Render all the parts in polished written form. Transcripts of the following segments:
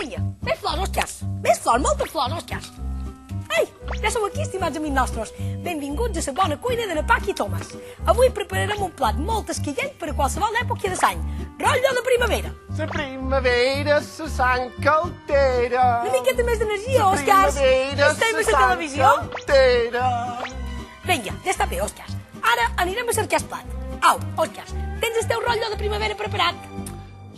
vinga, més flors, Òscars. Més flors, moltes flors, Òscars. Ei, ja sou aquí, estimats amics nostres. Benvinguts a la bona cuina de na Pac i Tomàs. Avui prepararem un plat molt esquillant per a qualsevol època de l'any. Rotllo de primavera. La primavera, la sang caltera. Una miqueta més d'energia, Òscars. Estem a la televisió. Caltera. Vinga, ja està bé, Òscars. Ara anirem a cercar el plat. Au, Òscars, tens el teu rotllo de primavera preparat?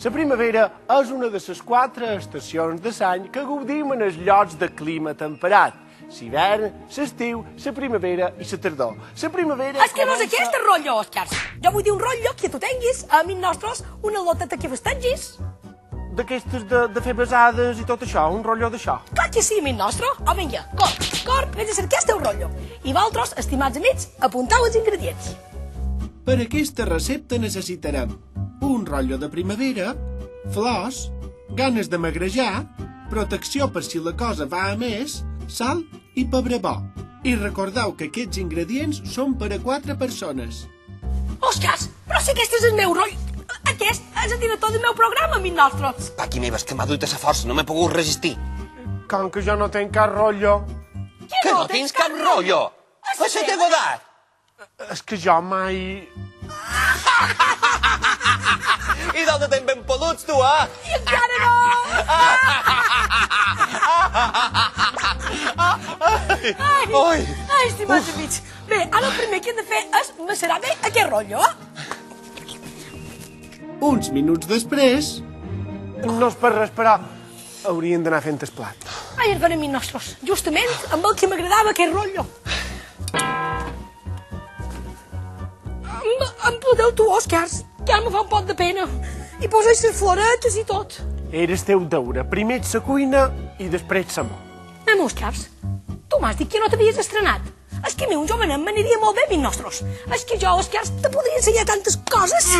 La primavera és una de les 4 estacions de l'any que gaudim en els llocs de clima temperat. L'hivern, l'estiu, la primavera i la tardor. La primavera... És que no és aquest el rotllo, Òscars. Jo vull dir un rotllo que tu tinguis, a amics nostres, una loteta que festengis. D'aquestes de fer besades i tot això, un rotllo d'això. Clar que sí, amic nostre. Oh, vinga, cor, vés a cercar el teu rotllo. I vosaltres, estimats amics, apuntau els ingredients. Per aquesta recepta necessitarem un rotllo de primavera, flors, ganes de magrejar, protecció per si la cosa va a més, sal i pebre bo. I recordeu que aquests ingredients són per a 4 persones. Òscars, però si aquest és el meu rotllo. Aquest és el director del meu programa, amic nostre. Paqui meva, és que m'ha duit a sa força, no m'he pogut resistir. Com que jo no tenc cap rotllo. Que no tens cap rotllo? Això t'he godat. És que jo mai... I d'on tens ben peluts, tu, eh? I encara no! Ai, estimats amics. Bé, ara el primer que hem de fer és macerar bé aquest rotllo, eh? Uns minuts després... No és per res, però haurien d'anar fent el plat. Ai, els amics nostres, justament amb el que m'agradava aquest rotllo. Em podeu tu, Òscars, que ara me fa un pot de pena. I posa'ls les floretes i tot. Era el teu deure. Primer la cuina i després l'amor. Òscars, tu m'has dit que no t'havies estrenat. És que a mi un jovenet m'aniria molt bé, amics nostres. És que jo, Òscars, te podria ensenyar tantes coses.